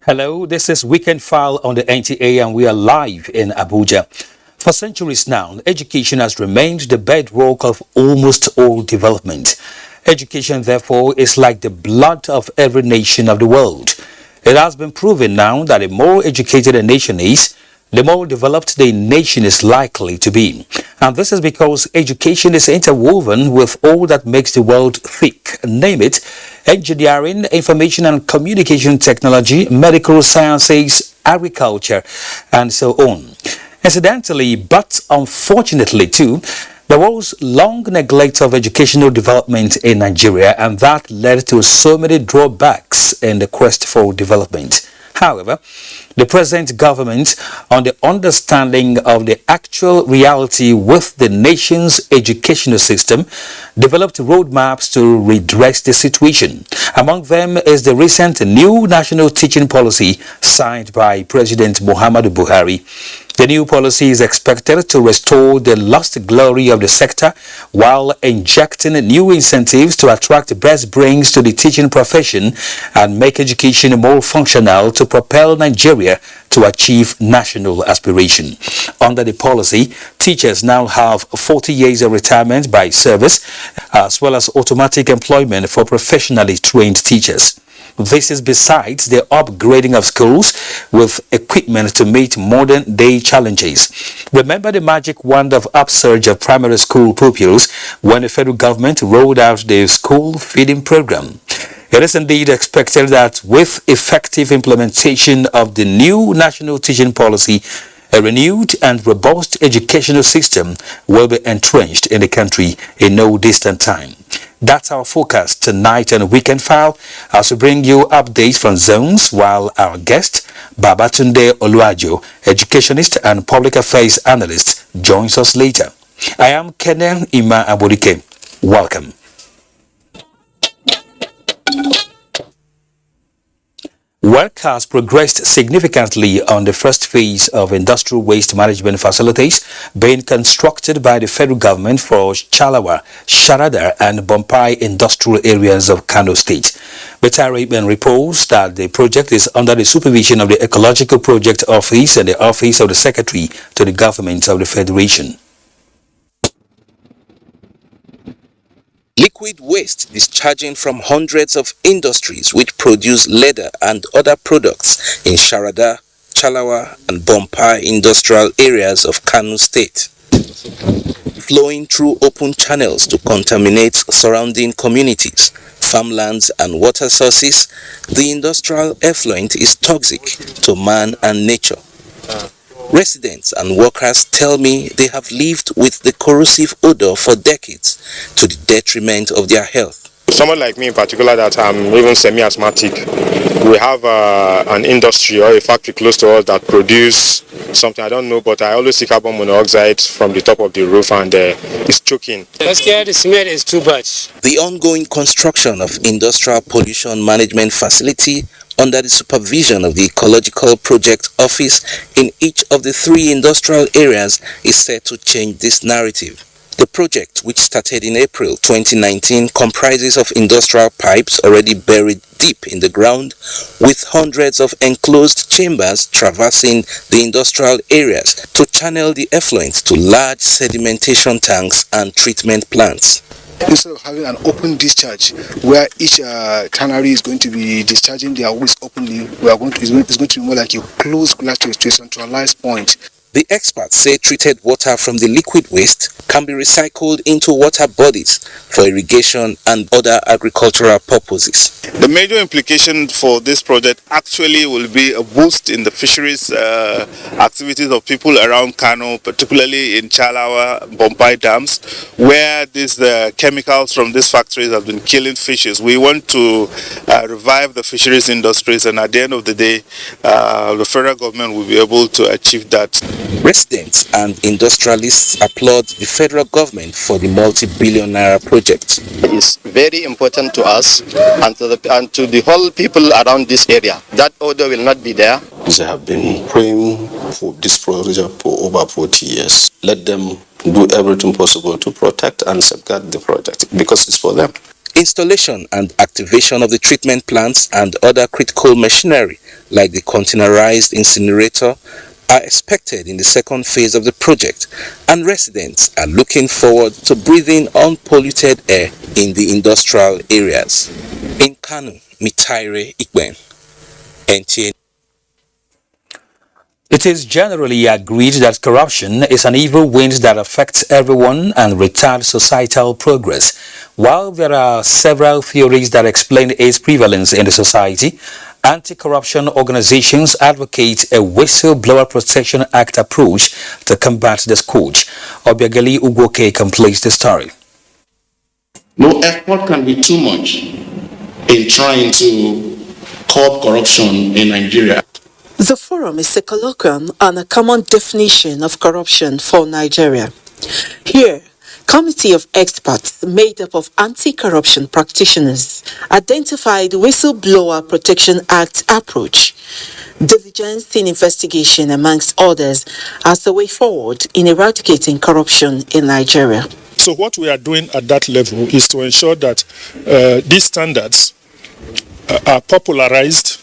Hello, this is Weekend File on the NTA and we are live in Abuja. For centuries now, education has remained the bedrock of almost all development. Education, therefore, is like the blood of every nation of the world. It has been proven now that the more educated a nation is, the more developed the nation is likely to be. And this is because education is interwoven with all that makes the world tick. Name it: engineering, information and communication technology, medical sciences, agriculture, and so on. Incidentally, but unfortunately too, there was long neglect of educational development in Nigeria, and that led to so many drawbacks in the quest for development. However, the present government, on the understanding of the actual reality with the nation's educational system, developed roadmaps to redress the situation. Among them is the recent new national teaching policy signed by President Muhammadu Buhari. The new policy is expected to restore the lost glory of the sector while injecting new incentives to attract best brains to the teaching profession and make education more functional to propel Nigeria to achieve national aspiration. Under the policy, teachers now have 40 years of retirement by service, as well as automatic employment for professionally trained teachers. This is besides the upgrading of schools with equipment to meet modern-day challenges. Remember the magic wand of upsurge of primary school pupils when the federal government rolled out the school feeding program. It is indeed expected that with effective implementation of the new national teaching policy, a renewed and robust educational system will be entrenched in the country in no distant time. That's our forecast tonight on Weekend File as we bring you updates from zones, while our guest, Babatunde Oluwajo, educationist and public affairs analyst, joins us later. I am Kenan Ima Aburike. Welcome. Work has progressed significantly on the first phase of industrial waste management facilities being constructed by the federal government for Chalawa, Sharada and Bompai industrial areas of Kano State. Betariban reports that the project is under the supervision of the Ecological Project Office and the Office of the Secretary to the Government of the Federation. Liquid waste discharging from hundreds of industries which produce leather and other products in Sharada, Chalawa and Bompai industrial areas of Kano State, flowing through open channels to contaminate surrounding communities, farmlands and water sources. The industrial effluent is toxic to man and nature. Residents and workers tell me they have lived with the corrosive odor for decades to the detriment of their health. Someone like me in particular, that I'm even semi-asthmatic, we have an industry or a factory close to us that produce something, I don't know, but I always see carbon monoxide from the top of the roof and it's choking. The smell is too much. The ongoing construction of industrial pollution management facility under the supervision of the Ecological Project Office in each of the 3 industrial areas is set to change this narrative. The project, which started in April 2019, comprises of industrial pipes already buried deep in the ground, with hundreds of enclosed chambers traversing the industrial areas to channel the effluent to large sedimentation tanks and treatment plants. Instead of having an open discharge where each tannery is going to be discharging their waste openly, it's going to be more like a closed glass to a centralized point. The experts say treated water from the liquid waste can be recycled into water bodies for irrigation and other agricultural purposes. The major implication for this project actually will be a boost in the fisheries activities of people around Kano, particularly in Chalawa, Bompai dams, where these chemicals from these factories have been killing fishes. We want to revive the fisheries industries, and at the end of the day, the federal government will be able to achieve that. Residents and industrialists applaud the federal government for the multi-billion naira project. It is very important to us and to the whole people around this area. That odor will not be there. They have been praying for this project for over 40 years. Let them do everything possible to protect and safeguard the project because it's for them. Installation and activation of the treatment plants and other critical machinery like the containerized incinerator, are expected in the second phase of the project, and residents are looking forward to breathing unpolluted air in the industrial areas. In Kano, Mitaire Ikben, NTA. It is generally agreed that corruption is an evil wind that affects everyone and retards societal progress. While there are several theories that explain its prevalence in the society, anti-corruption organizations advocate a Whistleblower Protection Act approach to combat the scourge. Obiageli Ugoke completes the story. No effort can be too much in trying to curb corruption in Nigeria. The forum is a colloquium on a common definition of corruption for Nigeria. Here, committee of experts made up of anti-corruption practitioners identified Whistleblower Protection Act approach, diligence in investigation amongst others as the way forward in eradicating corruption in Nigeria. So what we are doing at that level is to ensure that these standards are popularized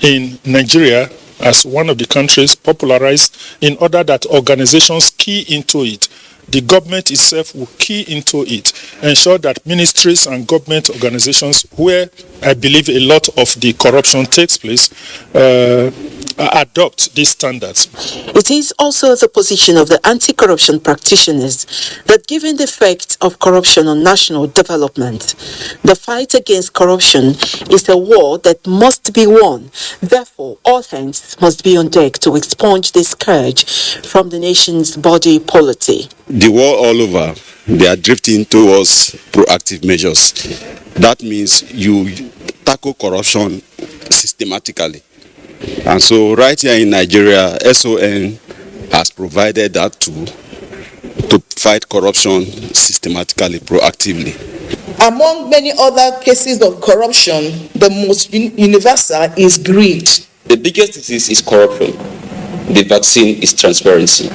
in Nigeria as one of the countries, popularized in order that organizations key into it. The government itself will key into it, ensure that ministries and government organizations, where I believe a lot of the corruption takes place, adopt these standards. It is also the position of the anti-corruption practitioners that given the effect of corruption on national development, the fight against corruption is a war that must be won. Therefore, all hands must be on deck to expunge this scourge from the nation's body politic. The world all over, they are drifting towards proactive measures. That means you tackle corruption systematically. And so right here in Nigeria, SON has provided that tool to fight corruption systematically, proactively. Among many other cases of corruption, the most universal is greed. The biggest disease is corruption. The vaccine is transparency.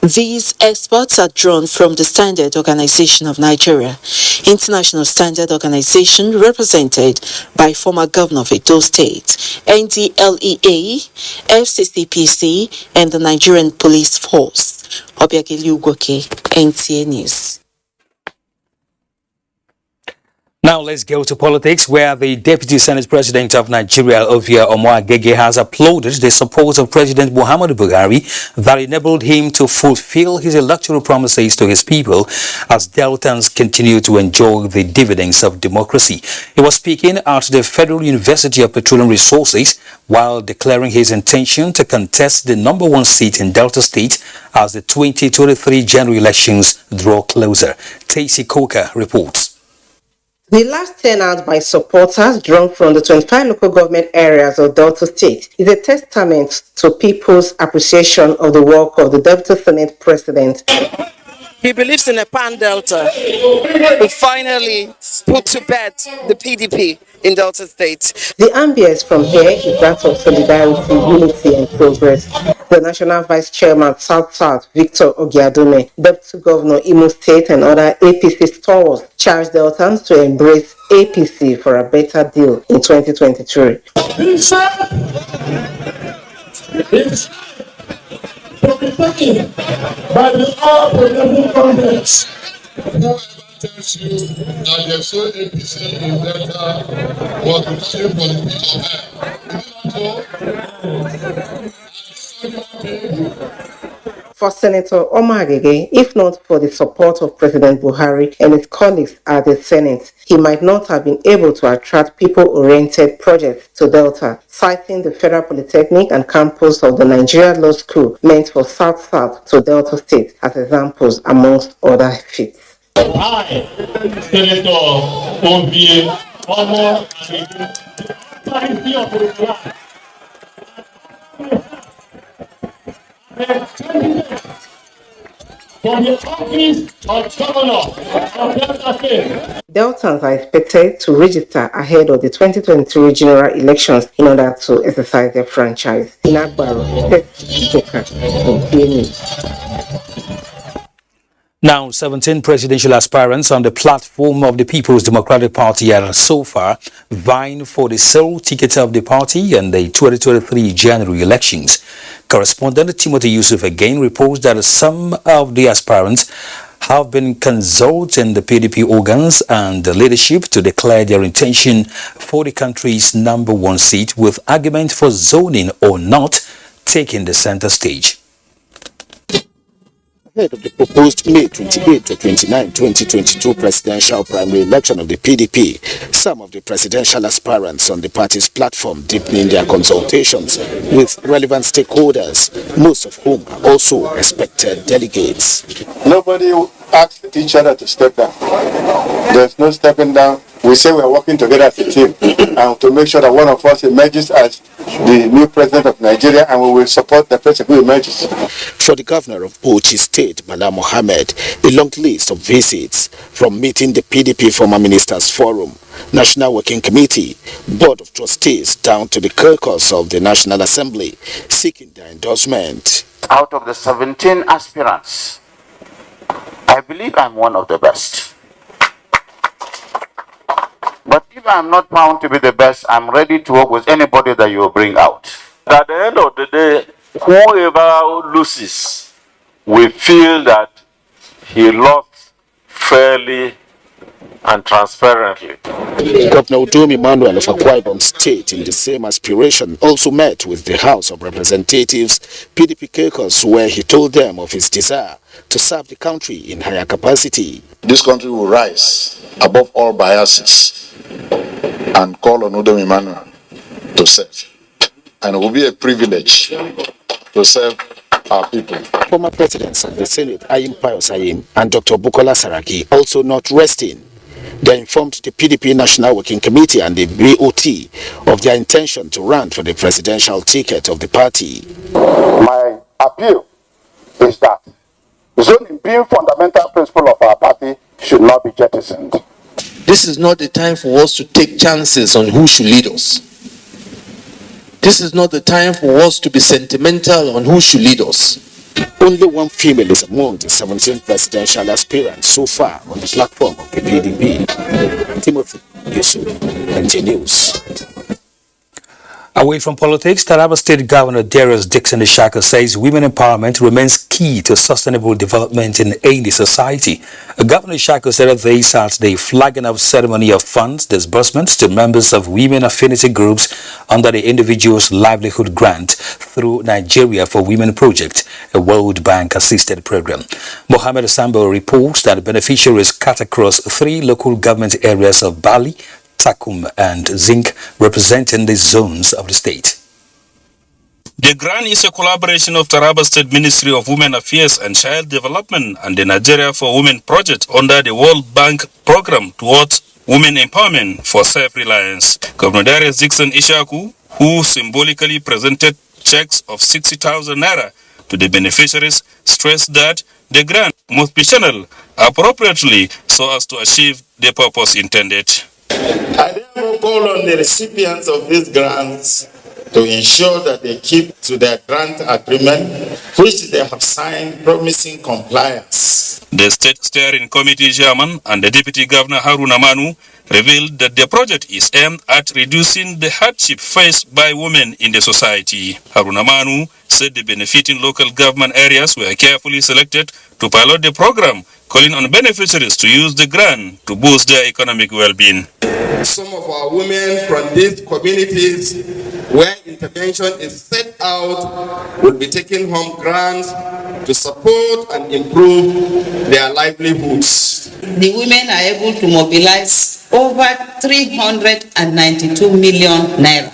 These experts are drawn from the Standard Organization of Nigeria, International Standard Organization represented by former Governor of Edo State, NDLEA, FCCPC, and the Nigerian Police Force. Obiageli Ugoke, NTA News. Now let's go to politics, where the Deputy Senate President of Nigeria, Ovia Omoagege, has applauded the support of President Muhammadu Buhari that enabled him to fulfill his electoral promises to his people as Deltans continue to enjoy the dividends of democracy. He was speaking at the Federal University of Petroleum Resources while declaring his intention to contest the #1 seat in Delta State as the 2023 general elections draw closer. Tacey Coker reports. The last turnout by supporters drawn from the 25 local government areas of Delta State is a testament to people's appreciation of the work of the Deputy Senate President. He believes in a pan-Delta. We finally put to bed the PDP in Delta State. The ambience from here is that of solidarity, unity and progress. The National Vice Chairman South Victor Ogiadome, Deputy Governor Imo State and other APC stalwarts charged Deltans to embrace APC for a better deal in 2023. By the All Progressive Congress. Whoever tells you that they saw APC in Delta was to shame for the pit of hell. For Senator Omoagege, if not for the support of President Buhari and his colleagues at the Senate, he might not have been able to attract people-oriented projects to Delta, citing the Federal Polytechnic and campus of the Nigeria Law School meant for South to Delta State as examples amongst other feats. I, Senator Ovie Omoagege, for the office of Governor of Delta State. Deltans are expected to register ahead of the 2023 general elections in order to exercise their franchise. In Agbaro, Now, 17 presidential aspirants on the platform of the People's Democratic Party are so far vying for the sole ticket of the party in the 2023 January elections. Correspondent Timothy Yusuf again reports that some of the aspirants have been consulting the PDP organs and the leadership to declare their intention for the country's #1 seat, with argument for zoning or not taking the center stage. Ahead of the proposed May 28 to 29, 2022 presidential primary election of the PDP, some of the presidential aspirants on the party's platform deepening their consultations with relevant stakeholders, most of whom are also respected delegates. Nobody asked each other to step down. There's no stepping down. We say we're working together as a team and to make sure that one of us emerges as the new president of Nigeria, and we will support the president who emerges. For the governor of Bauchi State, Bala Mohammed, a long list of visits from meeting the PDP former ministers forum, National Working Committee, Board of Trustees down to the caucus of the National Assembly, seeking their endorsement. Out of the 17 aspirants, I believe I'm one of the best. But if I'm not found to be the best, I'm ready to work with anybody that you bring out. At the end of the day, whoever loses, we feel that he lost fairly and transparently. Governor Udom Emmanuel of Akwa Ibom State, in the same aspiration, also met with the House of Representatives PDP caucus, where he told them of his desire to serve the country in higher capacity. This country will rise above all biases and call on Udom Emmanuel to serve. And it will be a privilege to serve our people. Former presidents of the Senate, Ayim Pius Ayim and Dr. Bukola Saraki, also not resting. They informed the PDP National Working Committee and the BOT of their intention to run for the presidential ticket of the party. My appeal is that zoning, being fundamental principle of our party, should not be jettisoned. This is not the time for us to take chances on who should lead us. This is not the time for us to be sentimental on who should lead us. Only one female is among the 17 presidential aspirants so far on the platform of the PDP. Timothy Yusuf, NT News. Away from politics, Taraba State Governor Darius Dixon Ishaka says women empowerment remains key to sustainable development in any society. Governor Ishaka said this at the flagging up ceremony of funds disbursements to members of women affinity groups under the Individual's Livelihood Grant through Nigeria for Women project, a World Bank assisted program. Mohammed Sambo reports that beneficiaries cut across 3 local government areas of Bali, Takum and Zinc, representing the zones of the state. The grant is a collaboration of Taraba State Ministry of Women Affairs and Child Development and the Nigeria for Women project under the World Bank program towards women empowerment for self-reliance. Governor Darius Dixon Ishaku, who symbolically presented checks of 60,000 naira to the beneficiaries, stressed that the grant must be channeled appropriately so as to achieve the purpose intended. I therefore call on the recipients of these grants to ensure that they keep to their grant agreement, which they have signed, promising compliance. The State Steering Committee Chairman and the Deputy Governor Haruna Manu revealed that the project is aimed at reducing the hardship faced by women in the society. Haruna Manu said the benefiting local government areas were carefully selected to pilot the program, calling on beneficiaries to use the grant to boost their economic well-being. Some of our women from these communities where intervention is set out will be taking home grants to support and improve their livelihoods. The women are able to mobilize over 392 million naira.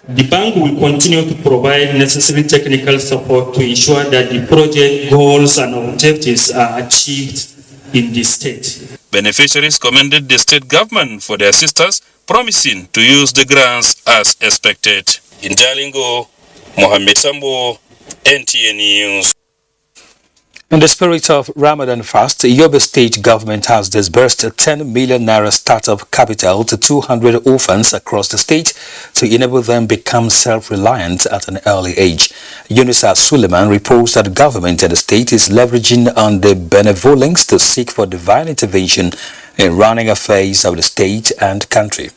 The bank will continue to provide necessary technical support to ensure that the project goals and objectives are achieved in the state. Beneficiaries commended the state government for their assistance, promising to use the grants as expected. In Jalingo, Mohammed Sambo, NTN News. In the spirit of Ramadan fast, Yobe state government has disbursed 10 million naira startup capital to 200 orphans across the state to enable them become self-reliant at an early age. Yunusa Suleiman reports that government in the state is leveraging on the benevolence to seek for divine intervention in running affairs of the state and country.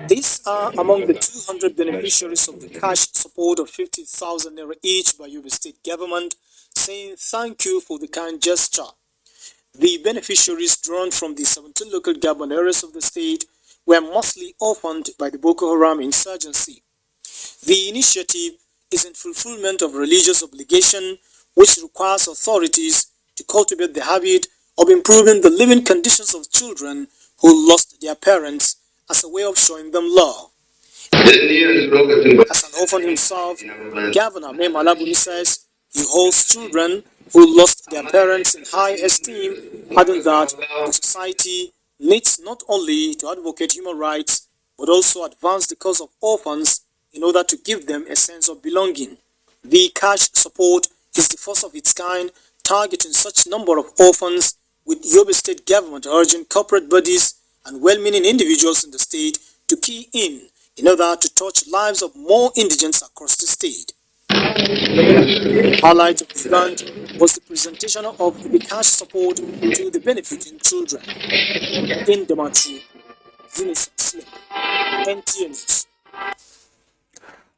These are among the 200 beneficiaries of the cash support of 50,000 naira each by Yobe state government, saying thank you for the kind gesture. The beneficiaries drawn from the 17 local government areas of the state were mostly orphaned by the Boko Haram insurgency. The initiative is in fulfillment of religious obligation, which requires authorities to cultivate the habit of improving the living conditions of children who lost their parents as a way of showing them love. As an orphan himself, Governor Mem Alabuni says he holds children who lost their parents in high esteem, adding that the society needs not only to advocate human rights, but also advance the cause of orphans in order to give them a sense of belonging. The cash support is the first of its kind, targeting such number of orphans, with Yobe state government urging corporate bodies and well-meaning individuals in the state to key in order to touch lives of more indigents across the state. The highlight of the event was the presentation of the cash support to the benefiting children. In Damatru, Yunis Slim, NTA News.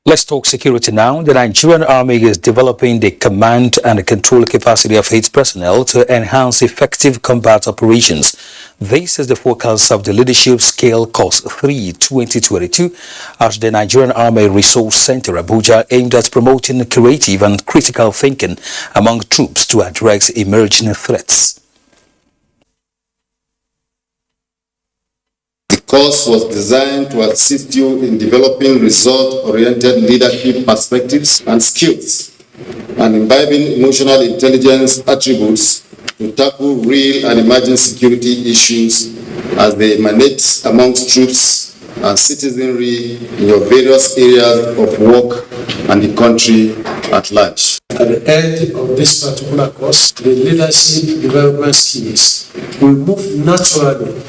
Let's talk security now. The Nigerian Army is developing the command and control capacity of its personnel to enhance effective combat operations. This is the focus of the Leadership Scale Course 3 2022 at the Nigerian Army Resource Center, Abuja, aimed at promoting creative and critical thinking among troops to address emerging threats. The course was designed to assist you in developing result-oriented leadership perspectives and skills, and imbibing emotional intelligence attributes to tackle real and emerging security issues as they emanate amongst troops and citizenry in your various areas of work and the country at large. At the end of this particular course, the leadership development skills will move naturally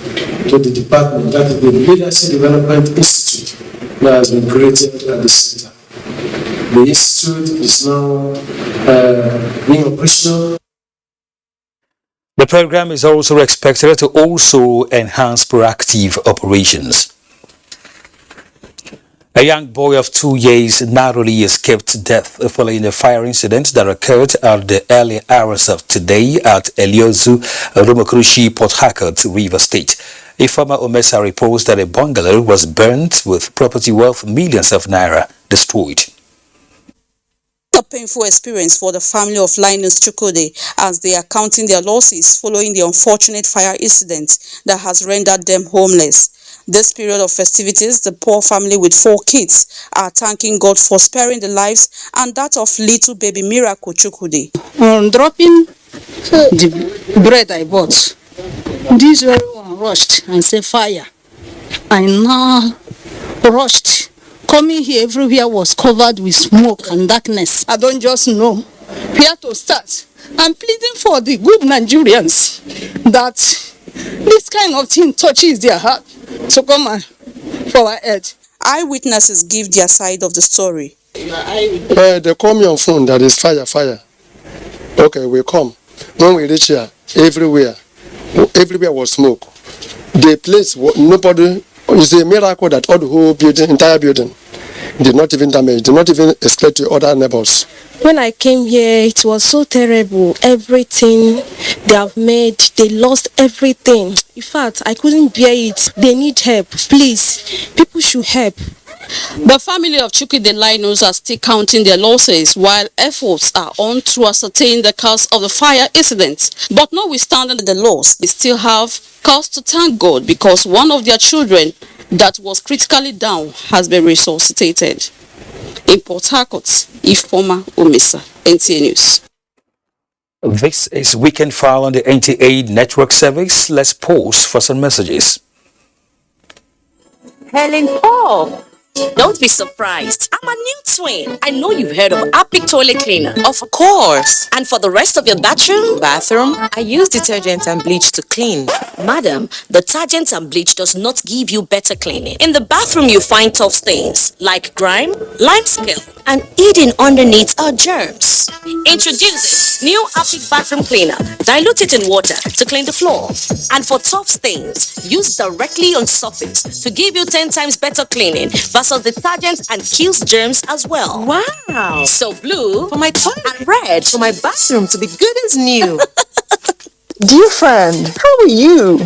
to the department, that is the Leadership Development Institute that has been created at the center. The institute is now being operational. The program is also expected to also enhance proactive operations. A young boy of 2 years narrowly escaped death following a fire incident that occurred at the early hours of today at Eliozu, Rumokrushi, Port Harcourt, River State. A former Omesa reports that a bungalow was burnt with property worth millions of naira destroyed. A painful experience for the family of Linus Chukwudi as they are counting their losses following the unfortunate fire incident that has rendered them homeless. This period of festivities, the poor family with 4 kids are thanking God for sparing the lives and that of little baby Miracle Chukwudi. Dropping the bread I bought, this very one rushed and said fire. I now rushed. Coming here, everywhere was covered with smoke and darkness. I don't just know where to start. I'm pleading for the good Nigerians that this kind of thing touches their heart. So come on, forward. Eyewitnesses give their side of the story. They call me on phone that is fire. Okay, we come. When we reach here, everywhere was smoke. The place, nobody, it's a miracle that all the whole building, entire building, did not even damage, did not even escalate to other neighbors. When I came here, it was so terrible. Everything they have made, they lost everything. In fact, I couldn't bear it. They need help. Please, people should help. The family of Chukwudi Linus are still counting their losses while efforts are on to ascertain the cause of the fire incident. But notwithstanding the loss, they still have cause to thank God because one of their children that was critically down has been resuscitated. In Port Harcourt, Ifoma Omesa, NTA News. This is Weekend File on the NTA Network Service. Let's pause for some messages. Helen Paul, Don't be surprised. I'm a new twin. I know you've heard of Epic Toilet Cleaner. Of course. And for the rest of your bathroom, I use detergent and bleach to clean. Madam, detergent and bleach does not give you better cleaning. In the bathroom, you find tough stains like grime, lime scale, and hidden underneath are germs. Introducing new Epic Bathroom Cleaner. Dilute it in water to clean the floor. And for tough stains, use directly on surface to give you 10 times better cleaning versus detergents and kills germs as well. Wow! So blue for my toilet and red for my bathroom to be good as new. Dear friend, how are you?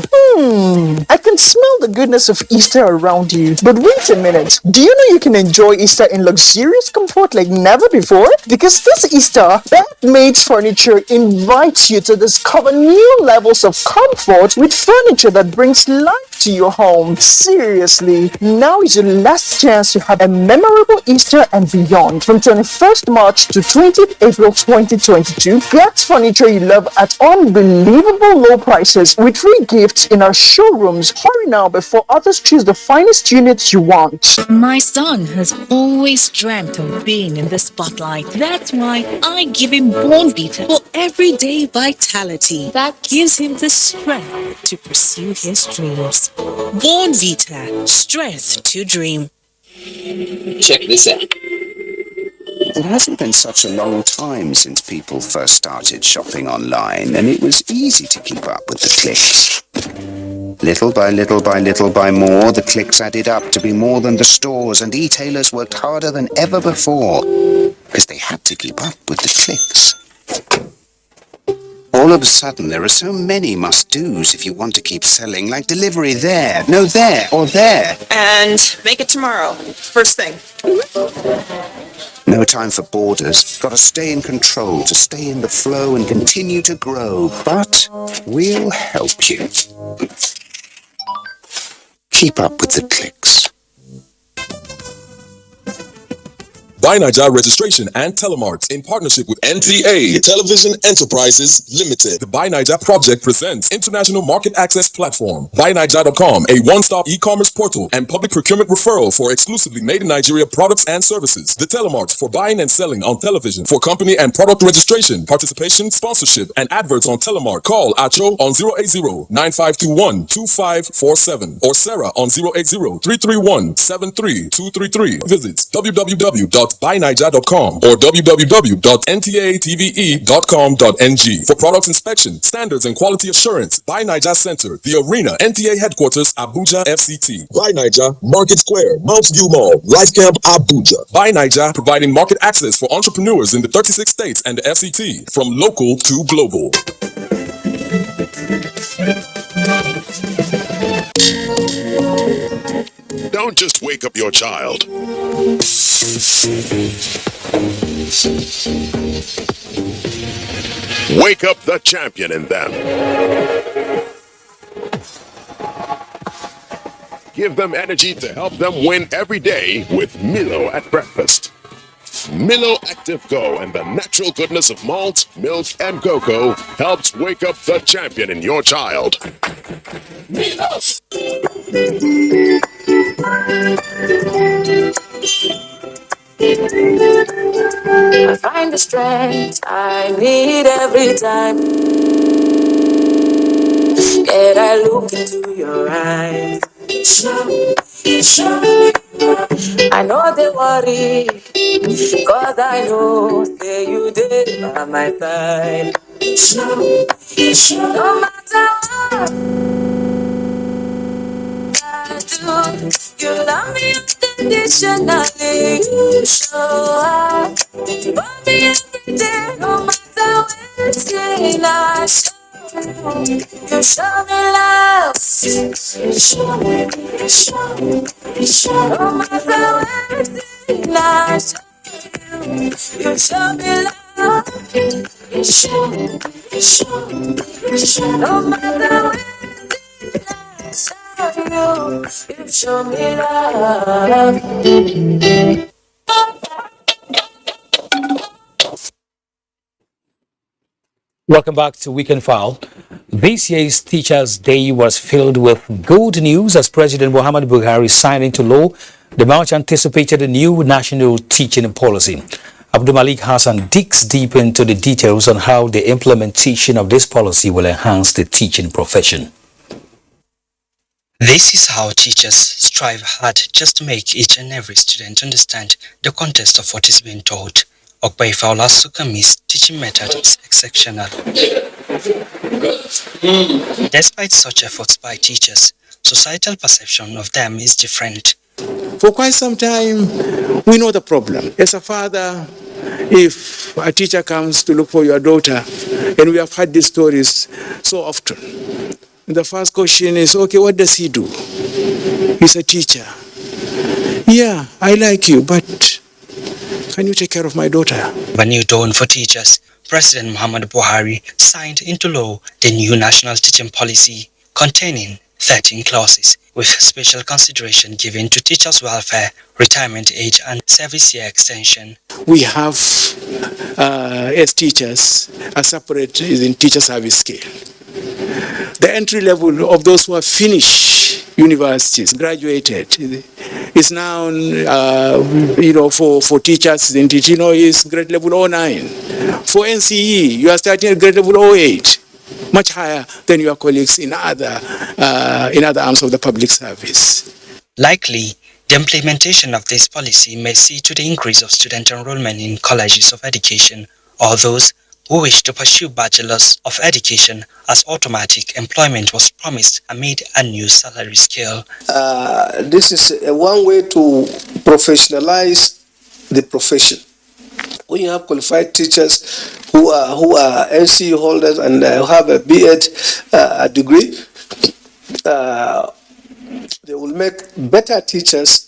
I can smell the goodness of Easter around you. But wait a minute. Do you know you can enjoy Easter in luxurious comfort like never before? Because this Easter, Bedmates Furniture invites you to discover new levels of comfort with furniture that brings life to your home. Seriously, now is your last chance to have a memorable Easter and beyond. From 21st March to 20th April 2022, get furniture you love at unbelievable low prices with free gifts in our showrooms. Hurry now before others choose the finest units you want. My son has always dreamt of being in the spotlight. That's why I give him Born Vita for everyday vitality that gives him the strength to pursue his dreams. Born Vita, strength to dream. Check this out. It hasn't been such a long time since people first started shopping online, and it was easy to keep up with the clicks. Little by little by little by more, the clicks added up to be more than the stores, and e-tailers worked harder than ever before because they had to keep up with the clicks. All of a sudden, there are so many must-dos if you want to keep selling, like delivery there, no there, or there. And make it tomorrow, first thing. No time for borders. Got to stay in control, to stay in the flow and continue to grow. But we'll help you. Keep up with the clicks. Buy Nigeria Registration and Telemarks in partnership with NTA Television Enterprises Limited. The Buy Nigeria project presents International Market Access Platform. BuyNigeria.com, a one-stop e-commerce portal and public procurement referral for exclusively made in Nigeria products and services. The Telemarks for buying and selling on television for company and product registration, participation, sponsorship, and adverts on Telemark. Call Acho on 080-9521-2547 or Sarah on 080-331-73233. Visit www.buynigeria.com or www.ntatve.com.ng. For products inspection, standards and quality assurance, Buy Nigeria Center, The Arena, NTA Headquarters, Abuja, FCT. Buy Nigeria, Market Square, Mount View Mall, Life Camp, Abuja. Buy Nigeria, providing market access for entrepreneurs in the 36 states and the FCT, from local to global. Don't just wake up your child. Wake up the champion in them. Give them energy to help them win every day with Milo at breakfast. Milo Active Go and the natural goodness of malt, milk, and cocoa helps wake up the champion in your child. Milo! I find the strength I need every time that I look into your eyes. I know they worry, cause I know that you did by my side. No matter what I do, you love me unconditionally. You show up, you love me every day, no matter when it's in. I show you show me love. You show me, no matter when it's in. I show you show me love. You show me, no matter when it's in. You show me love. Welcome back to Weekend File. This year's Teachers' Day was filled with good news as President Muhammadu Buhari signed into law The much anticipated new national teaching policy. Abdulmalik Hassan digs deep into the details on how the implementation of this policy will enhance the teaching profession. This is how teachers strive hard just to make each and every student understand the context of what is being taught. Okbaifaula Sukami's teaching method is exceptional. Despite such efforts by teachers, societal perception of them is different. For quite some time, we know the problem. As a father, if a teacher comes to look for your daughter, and we have heard these stories so often, the first question is, okay, what does he do? He's a teacher. Yeah, I like you, but can you take care of my daughter? A new dawn for teachers. President Muhammad Buhari signed into law the new national teaching policy containing 13 clauses with special consideration given to teachers' welfare, retirement age and service year extension. We have, as teachers, a separate in teacher service scale. The entry level of those who have finished universities, graduated, is now, for teachers, is grade level 09. For NCE, you are starting at grade level 08. Much higher than your colleagues in other arms of the public service. Likely, the implementation of this policy may see to the increase of student enrollment in colleges of education or those who wish to pursue bachelors of education as automatic employment was promised amid a new salary scale. This is one way to professionalize the profession. When you have qualified teachers who are NCE holders and have a B.Ed degree, they will make better teachers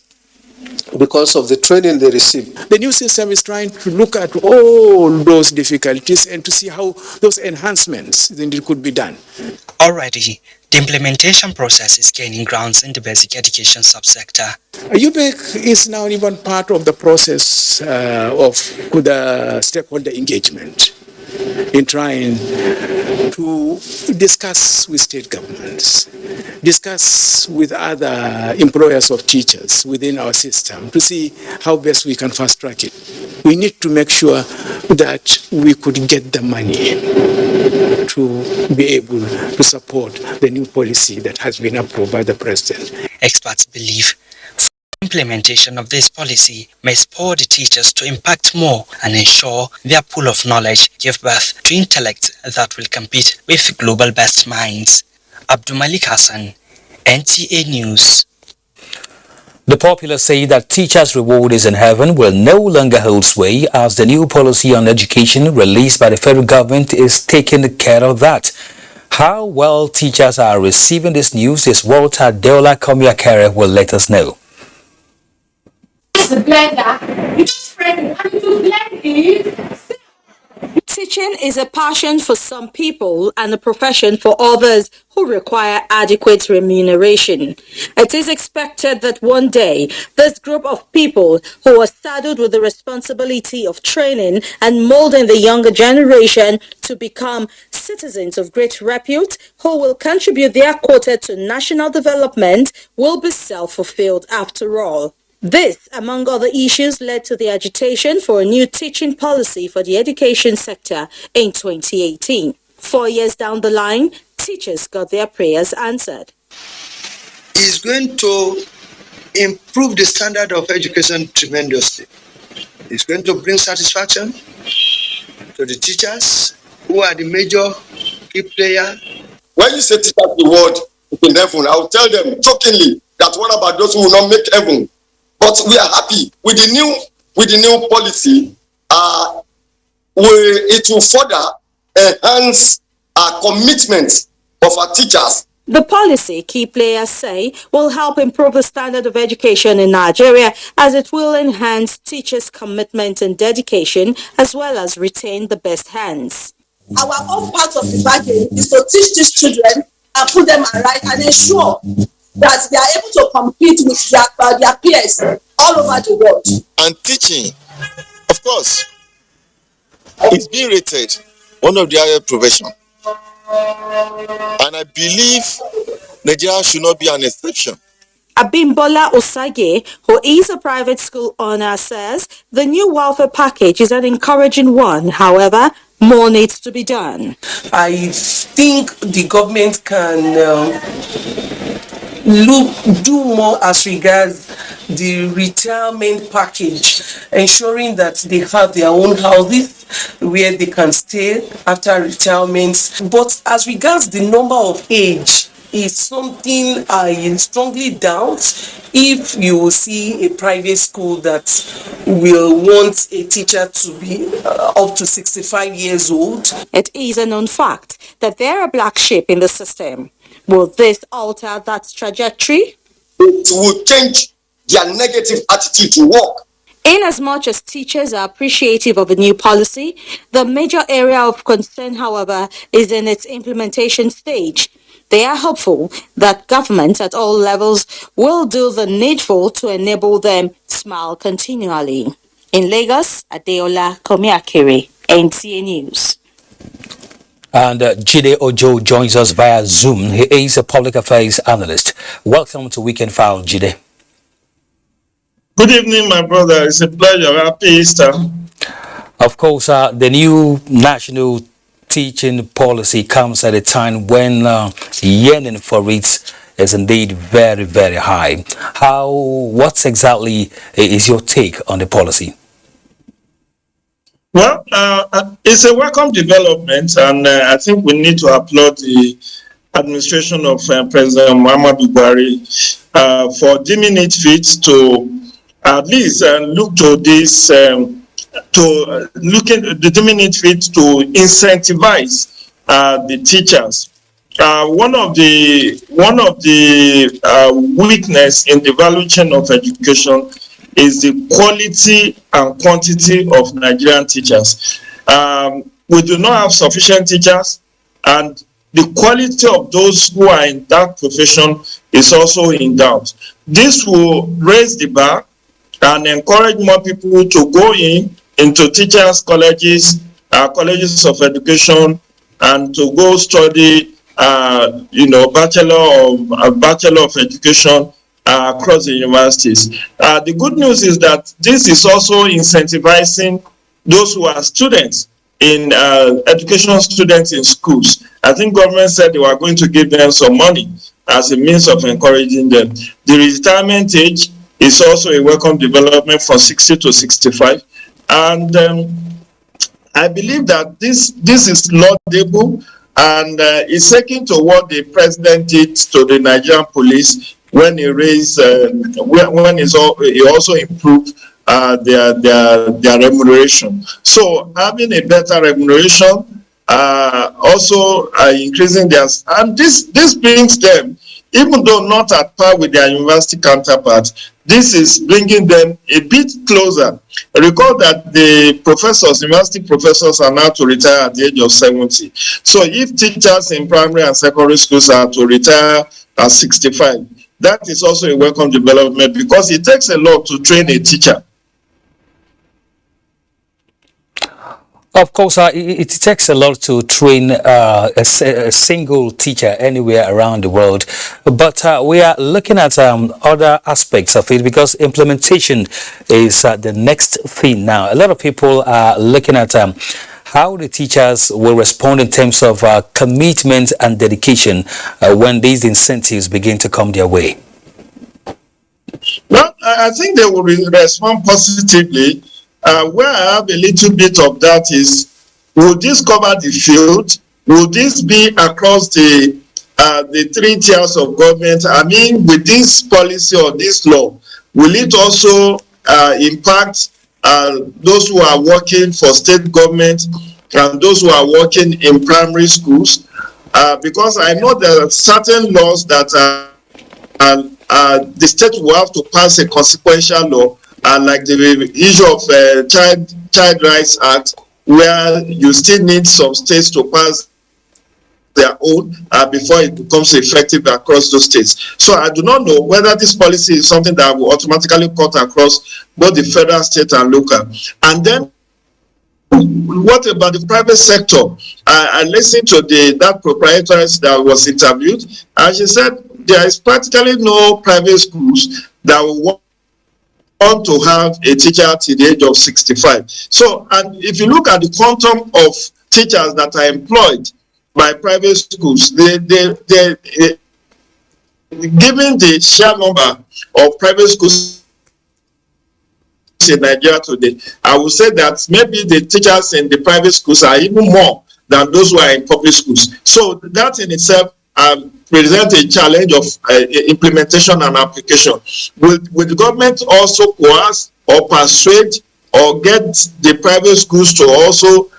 because of the training they receive. The new system is trying to look at all those difficulties and to see how those enhancements could be done. Already, the implementation process is gaining grounds in the basic education subsector. UBEC is now even part of the process of the stakeholder engagement in trying to discuss with state governments, discuss with other employers of teachers within our system to see how best we can fast track it. We need to make sure that we could get the money to be able to support the new policy that has been approved by the President. Experts believe implementation of this policy may spur the teachers to impact more and ensure their pool of knowledge give birth to intellect that will compete with global best minds. Abdulmalik Hassan, NTA News. The populace say that teachers' reward is in heaven will no longer hold sway as the new policy on education released by the federal government is taking care of that. How well teachers are receiving this news is Walter Deola Komiakere will let us know. The blender, you just spread it and you blend it. Teaching is a passion for some people and a profession for others who require adequate remuneration. It is expected that one day, this group of people who are saddled with the responsibility of training and molding the younger generation to become citizens of great repute who will contribute their quota to national development will be self-fulfilled after all. This, among other issues, led to the agitation for a new teaching policy for the education sector in 2018. 4 years down the line, teachers got their prayers answered. It's going to improve the standard of education tremendously. It's going to bring satisfaction to the teachers who are the major key player. When you say teachers reward in heaven, I will tell them jokingly that what about those who will not make heaven? But we are happy with the new policy. It will further enhance our commitment of our teachers. The policy, key players say, will help improve the standard of education in Nigeria as it will enhance teachers' commitment and dedication as well as retain the best hands. Our own part of the bargain is to teach these children and put them right and ensure that they are able to compete with their peers all over the world. And teaching, of course, is being rated one of the higher profession. And I believe Nigeria should not be an exception. Abimbola Osage, who is a private school owner, says the new welfare package is an encouraging one. However, more needs to be done. I think the government can do more as regards the retirement package, ensuring that they have their own houses where they can stay after retirement. But as regards the number of age, is something I strongly doubt if you will see a private school that will want a teacher to be up to 65 years old. It is a known fact that there are black sheep in the system. Will this alter that trajectory? It will change their negative attitude to work. In as much as teachers are appreciative of a new policy, the major area of concern, however, is in its implementation stage. They are hopeful that government at all levels will do the needful to enable them smile continually. In Lagos, Adeola Komiakere, NTA News. And Jide Ojo joins us via Zoom. He is a public affairs analyst. Welcome to Weekend File, Jide. Good evening, my brother. It's a pleasure. Happy Easter. Of course, the new national teaching policy comes at a time when yearning for it is indeed very, very high. What exactly is your take on the policy? Well, it's a welcome development, and I think we need to applaud the administration of President Muhammadu Buhari for deeming it fit to at least look to this, deeming it fit to incentivize the teachers. One of the weakness in the value chain of education is the quality and quantity of Nigerian teachers. We do not have sufficient teachers, and the quality of those who are in that profession is also in doubt. This will raise the bar and encourage more people to go into teachers' colleges, colleges of education, and to go study, bachelor of education across the universities. The good news is that this is also incentivizing those who are students in educational students in schools. I think government said they were going to give them some money as a means of encouraging them. The retirement age is also a welcome development from 60 to 65. And I believe that this is laudable, and it's second to what the president did to the Nigerian police when he raised, he also improved their remuneration. So having a better remuneration, also increasing their, and this brings them, even though not at par with their university counterparts, this is bringing them a bit closer. Recall that the professors, university professors, are now to retire at the age of 70. So if teachers in primary and secondary schools are to retire at 65, that is also a welcome development, because it takes a lot to train a teacher. Of course, it takes a lot to train a single teacher anywhere around the world. But we are looking at other aspects of it, because implementation is the next thing now. A lot of people are looking at how the teachers will respond in terms of commitment and dedication when these incentives begin to come their way. Well, I think they will respond positively. Where I have a little bit of that is, will this cover the field? Will this be across the 3 tiers of government? I mean, with this policy or this law, will it also impact those who are working for state government and those who are working in primary schools? Because I know there are certain laws that the state will have to pass a consequential law, like the issue of Child Rights Act, where you still need some states to pass their own before it becomes effective across those states. So I do not know whether this policy is something that will automatically cut across both the federal, state, and local. And then, what about the private sector? I listened to that proprietress that was interviewed, and she said there is practically no private schools that will want to have a teacher till the age of 65. So, and if you look at the quantum of teachers that are employed by private schools, given the sheer number of private schools in Nigeria today, I would say that maybe the teachers in the private schools are even more than those who are in public schools. So that in itself presents a challenge of implementation and application. Will the government also coerce or persuade or get the private schools to also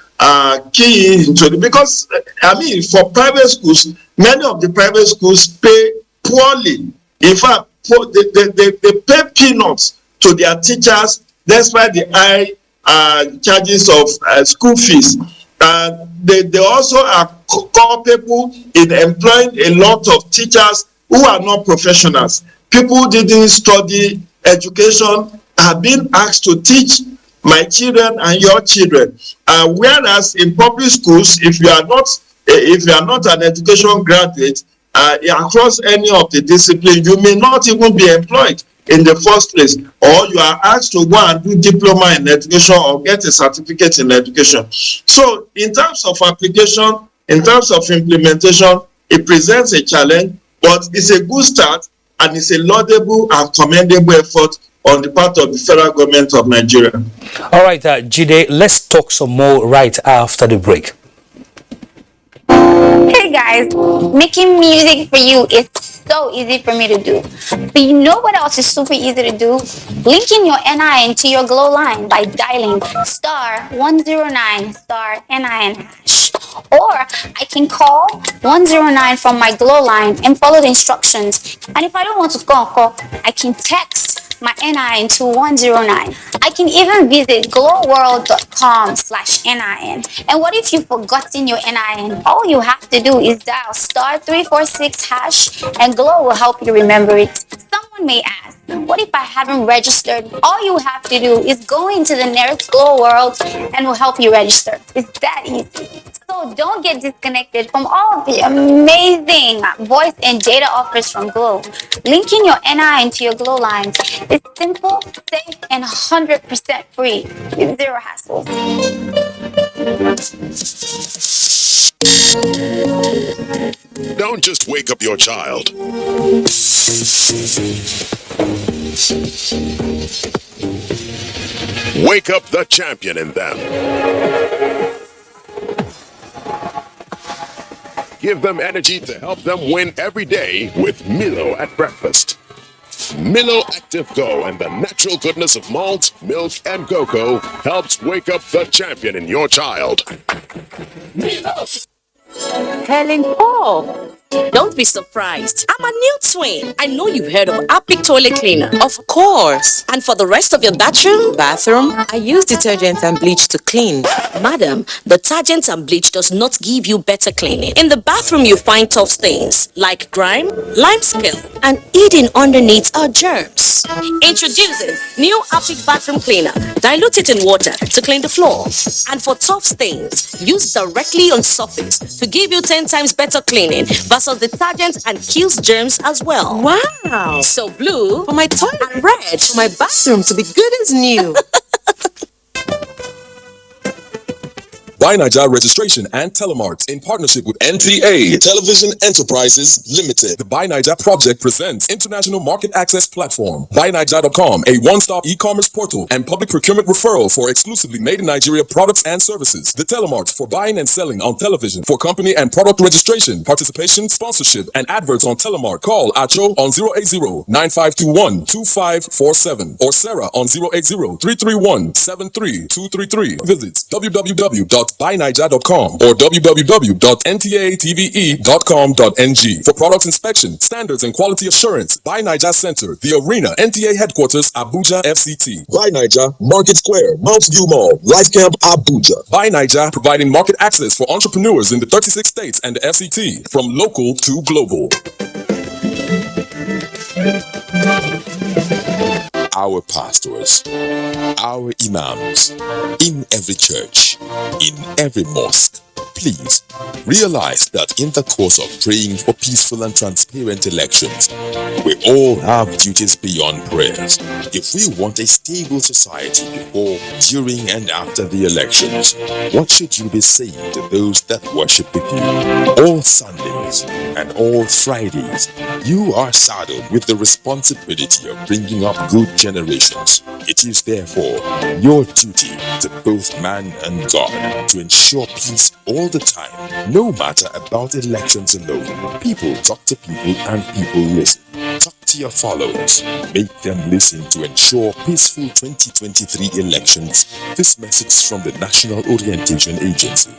key into it? Because, I mean, for private schools, many of the private schools pay poorly. In fact, they pay peanuts to their teachers despite the high charges of school fees. They also are culpable in employing a lot of teachers who are not professionals. People who didn't study education are being asked to teach my children and your children. Whereas in public schools, if you are not an education graduate across any of the disciplines, you may not even be employed in the first place, or you are asked to go and do diploma in education or get a certificate in education. So in terms of application, in terms of implementation, it presents a challenge, but it's a good start and it's a laudable and commendable effort on the part of the federal government of Nigeria. All right, Jide, let's talk some more right after the break. Hey guys, making music for you is so easy for me to do. But you know what else is super easy to do? Linking your NIN to your Glow line by dialing *109 *NIN hash. Or I can call 109 from my Glow line and follow the instructions. And if I don't want to call, I can text my NIN to 109. I can even visit glowworld.com/NIN. And what if you've forgotten your NIN? All you have to do is dial *346 hash and Glow will help you remember it. Someone may ask, what if I haven't registered? All you have to do is go into the nearest Glow World and we'll help you register. It's that easy. So don't get disconnected from all of the amazing voice and data offers from Glow. Linking your NIN to your Glow lines is simple, safe, and 100% free with zero hassle. Don't just wake up your child. Wake up the champion in them. Give them energy to help them win every day with Milo at breakfast. Milo Active Go and the natural goodness of malt, milk, and cocoa helps wake up the champion in your child. Helen Paul. Don't be surprised. I'm a new twin. I know you've heard of Apic Toilet Cleaner. Of course. And for the rest of your bathroom, I use detergent and bleach to clean. Madam, detergent and bleach does not give you better cleaning. In the bathroom, you find tough stains like grime, lime scale, and hidden underneath are germs. Introducing new Apic Bathroom Cleaner. Dilute it in water to clean the floor. And for tough stains, use directly on surface to give you 10 times better cleaning versus detergent and kills germs as well. Wow! So blue for my toilet and red for my bathroom to be good as new. Buy Nigeria Registration and Telemarks in partnership with NTA Television Enterprises Limited. The Buy Nigeria project presents International Market Access Platform. BuyNigeria.com, a one-stop e-commerce portal and public procurement referral for exclusively made in Nigeria products and services. The Telemarks for buying and selling on television for company and product registration, participation, sponsorship, and adverts on Telemark. Call Acho on 080-9521-2547 or Sarah on 080-331-73233. Visit www.buynigeria.com or www.ntatve.com.ng. For products inspection, standards, and quality assurance, Buy Nigeria Center, The Arena, NTA Headquarters, Abuja, FCT. Buy Nigeria, Market Square, Mount View Mall, Life Camp, Abuja. Buy Nigeria, providing market access for entrepreneurs in the 36 states and the FCT, from local to global. Our pastors, our imams, in every church, in every mosque, Please realize that in the course of praying for peaceful and transparent elections, we all have duties beyond prayers. If we want a stable society before, during, and after the elections, what should you be saying to those that worship with you? All Sundays and all Fridays, you are saddled with the responsibility of bringing up good generations. It is therefore your duty to both man and God to ensure peace all the time, no matter about elections alone. People talk to people and people listen. Talk to your followers. Make them listen to ensure peaceful 2023 elections. This message from the National Orientation Agency.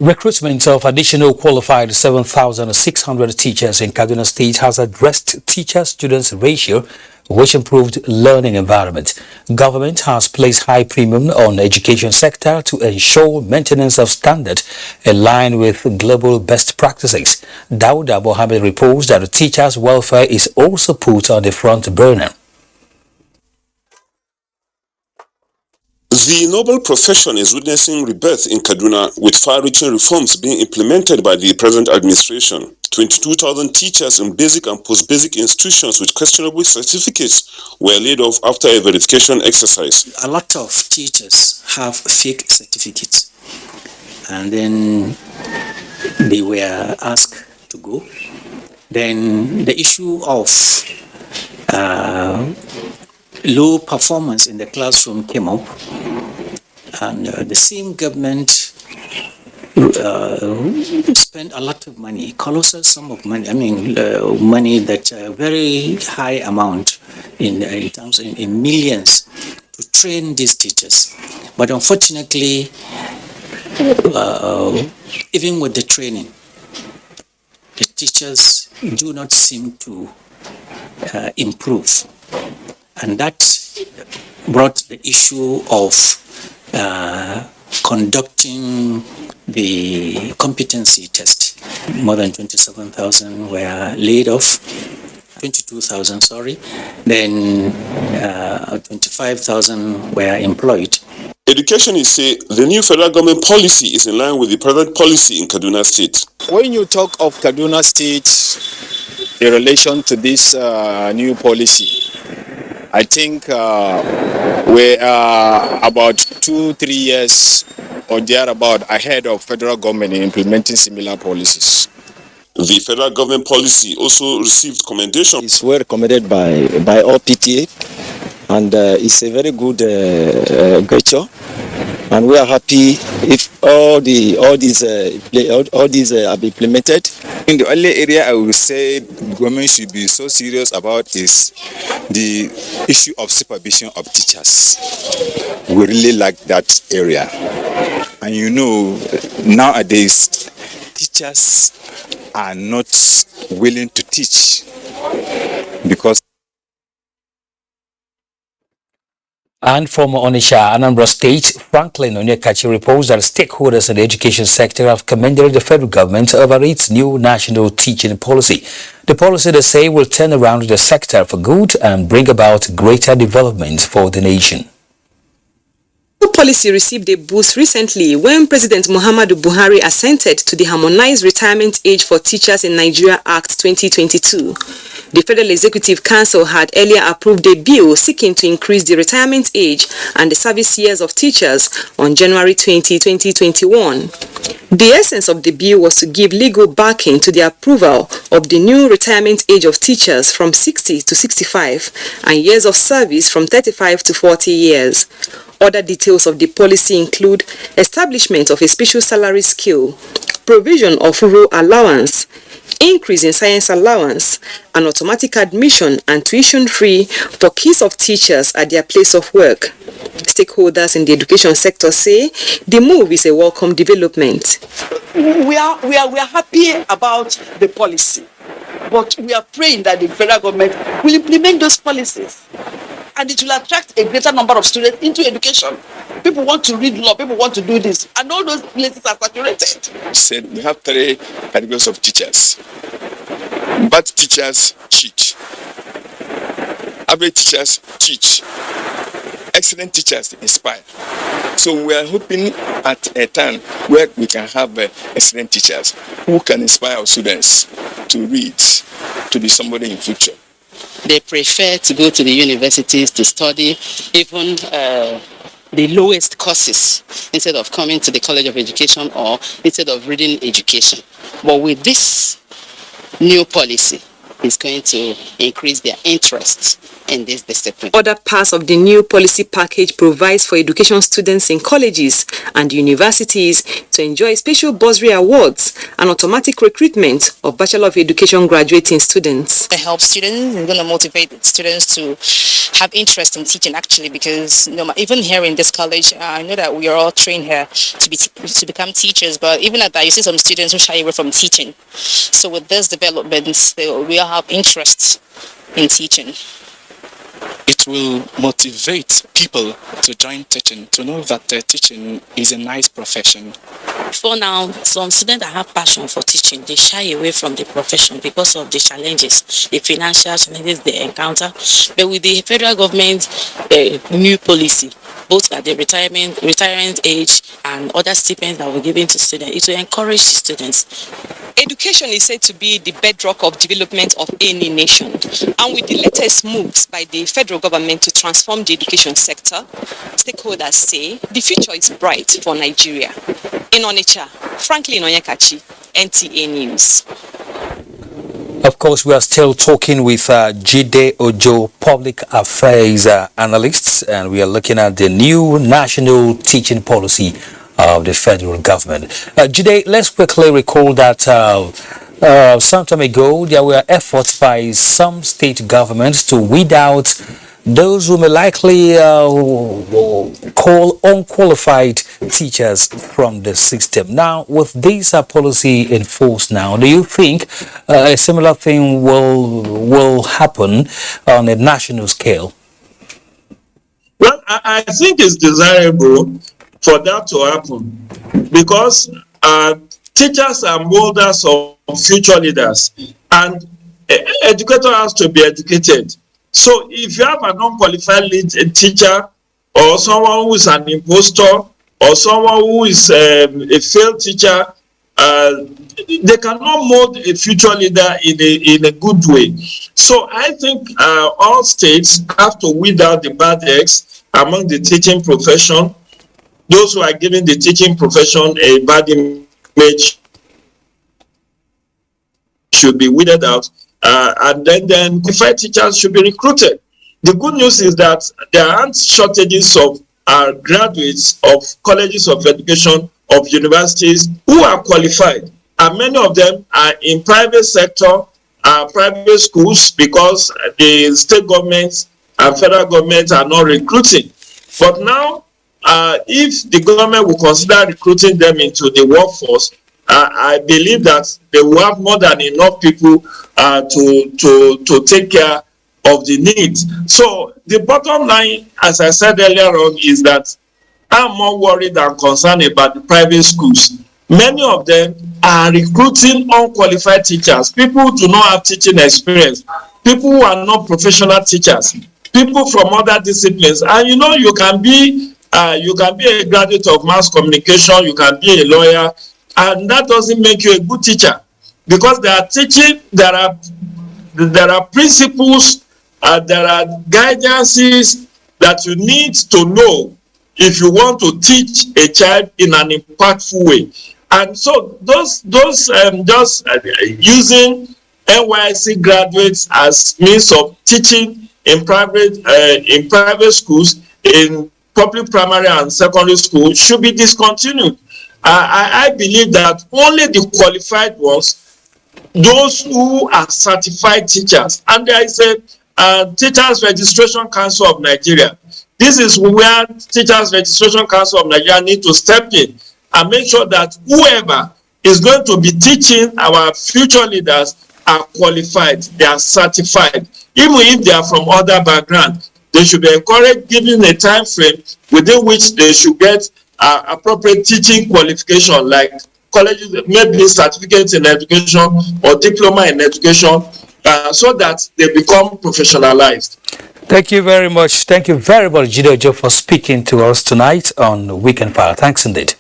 Recruitment of additional qualified 7,600 teachers in Kaduna State has addressed teacher-students ratio, which improved learning environment. Government has placed high premium on education sector to ensure maintenance of standard in line with global best practices. Dauda Mohammed reports that the teachers' welfare is also put on the front burner. The noble profession is witnessing rebirth in Kaduna, with far-reaching reforms being implemented by the present administration. 22,000 teachers in basic and post-basic institutions with questionable certificates were laid off after a verification exercise. A lot of teachers have fake certificates, and then they were asked to go. Then the issue of low performance in the classroom came up, and the same government spent a lot of money, colossal sum of money. I mean, money that very high amount in terms in millions to train these teachers. But unfortunately, even with the training, the teachers do not seem to improve. And that brought the issue of conducting the competency test. More than 27,000 were laid off, 22,000, sorry. Then 25,000 were employed. Educationists say the new federal government policy is in line with the present policy in Kaduna State. When you talk of Kaduna State in relation to this new policy, I think we are about 2-3 years or thereabout ahead of federal government in implementing similar policies. The federal government policy also received commendation. It's well recommended by all PTA, and it's a very good gesture. And we are happy if all these are implemented. In the only area I would say government should be so serious about is the issue of supervision of teachers. We really like that area. And you know, nowadays, teachers are not willing to teach because. And from Onitsha, Anambra State, Franklin Onyekachi reports that stakeholders in the education sector have commended the federal government over its new national teaching policy. The policy, they say, will turn around the sector for good and bring about greater development for the nation. The policy received a boost recently when President Muhammadu Buhari assented to the Harmonized Retirement Age for Teachers in Nigeria Act 2022. The Federal Executive Council had earlier approved a bill seeking to increase the retirement age and the service years of teachers on January 20, 2021. The essence of the bill was to give legal backing to the approval of the new retirement age of teachers from 60 to 65 and years of service from 35 to 40 years. Other details of the policy include establishment of a special salary scale, provision of rural allowance, increase in science allowance, and automatic admission and tuition free for kids of teachers at their place of work. Stakeholders in the education sector say the move is a welcome development. We are happy about the policy, but we are praying that the federal government will implement those policies, and it will attract a greater number of students into education. People want to read law, people want to do this, and all those places are saturated. Said we have 3 categories of teachers. Bad teachers cheat. Average teachers teach. excellent teachers to inspire. So we are hoping at a time where we can have excellent teachers who can inspire our students to read, to be somebody in future. They prefer to go to the universities to study even the lowest courses instead of coming to the College of Education or instead of reading education. But with this new policy, it's going to increase their interest in this discipline. Other parts of the new policy package provides for education students in colleges and universities to enjoy special bursary awards and automatic recruitment of Bachelor of Education graduating students. To help students, it's going to motivate students to have interest in teaching actually, because even here in this college, I know that we are all trained here to become teachers, but even at that, you see some students who shy away from teaching. So with this development, we all have interest in teaching. It will motivate people to join teaching, to know that teaching is a nice profession. For now, some students that have passion for teaching, they shy away from the profession because of the challenges, the financial challenges they encounter. But with the federal government new policy, both at the retirement age and other stipends that were given to students, it will encourage the students. Education is said to be the bedrock of development of any nation. And with the latest moves by the federal government to transform the education sector, stakeholders say the future is bright for Nigeria. In Onitsha, Franklin Onyekachi, NTA News. Of course, we are still talking with Jide Ojo, Public Affairs Analysts, and we are looking at the new national teaching policy of the federal government. Jide, let's quickly recall that some time ago there were efforts by some state governments to weed out those who may likely call unqualified teachers from the system. Now, with this policy in force now, do you think a similar thing will happen on a national scale? Well, I think it's desirable for that to happen because teachers are molders of future leaders, and educator has to be educated. So if you have an unqualified teacher or someone who is an impostor or someone who is a failed teacher, they cannot mold a future leader in a good way. So I think all states have to weed out the bad eggs among the teaching profession. Those who are giving the teaching profession a bad image should be weeded out. And then qualified teachers should be recruited. The good news is that there aren't shortages of graduates of colleges of education, of universities who are qualified. And many of them are in private sector, private schools, because the state governments and federal governments are not recruiting. But now, if the government will consider recruiting them into the workforce, I believe that they will have more than enough people to take care of the needs. So the bottom line, as I said earlier on, is that I'm more worried and concerned about the private schools. Many of them are recruiting unqualified teachers, people who do not have teaching experience, people who are not professional teachers, people from other disciplines. And you can be a graduate of mass communication, you can be a lawyer, and that doesn't make you a good teacher, because they are teaching. There are principles, there are guidances that you need to know if you want to teach a child in an impactful way. And so those just using NYSC graduates as means of teaching in private schools, in public primary and secondary school, should be discontinued. I believe that only the qualified ones, those who are certified teachers, and there is a Teachers Registration Council of Nigeria. This is where Teachers Registration Council of Nigeria need to step in and make sure that whoever is going to be teaching our future leaders are qualified, they are certified. Even if they are from other backgrounds, they should be encouraged, given a time frame within which they should get appropriate teaching qualification, like colleges, maybe certificates in education or diploma in education, so that they become professionalized. Thank you very much. Thank you very much, Jidojo, for speaking to us tonight on Weekend File. Thanks indeed.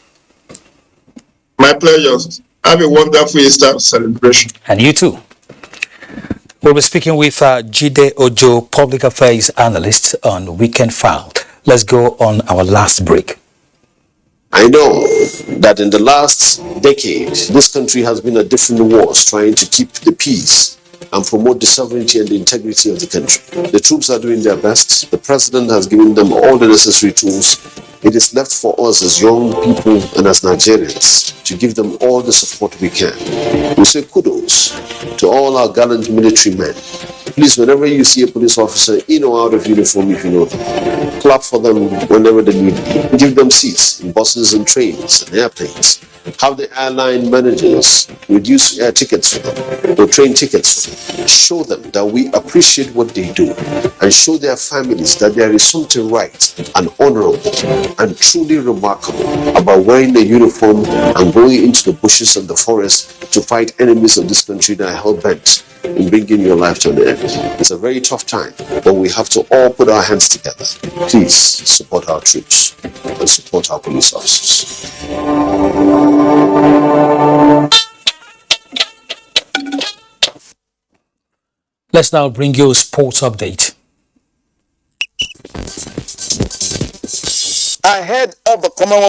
My pleasure. Have a wonderful Easter celebration. And you too. We'll be speaking with Jide Ojo, Public Affairs Analyst on Weekend File. Let's go on our last break. I know that in the last decade, this country has been at different wars trying to keep the peace and promote the sovereignty and the integrity of the country. The troops are doing their best. The president has given them all the necessary tools. It is left for us as young people and as Nigerians to give them all the support we can. We say kudos to all our gallant military men. Please, whenever you see a police officer in or out of uniform, if you know them, clap for them whenever they need. Give them seats in buses and trains and airplanes. Have the airline managers reduce air tickets for them or train tickets for them. Show them that we appreciate what they do and show their families that there is something right and honorable and truly remarkable about wearing a uniform and going into the bushes and the forest to fight enemies of this country that are hell-bent in bringing your life to an end. It's a very tough time, but we have to all put our hands together. Please support our troops and support our police officers. Let's now bring you a sports update. Ahead of the Commonwealth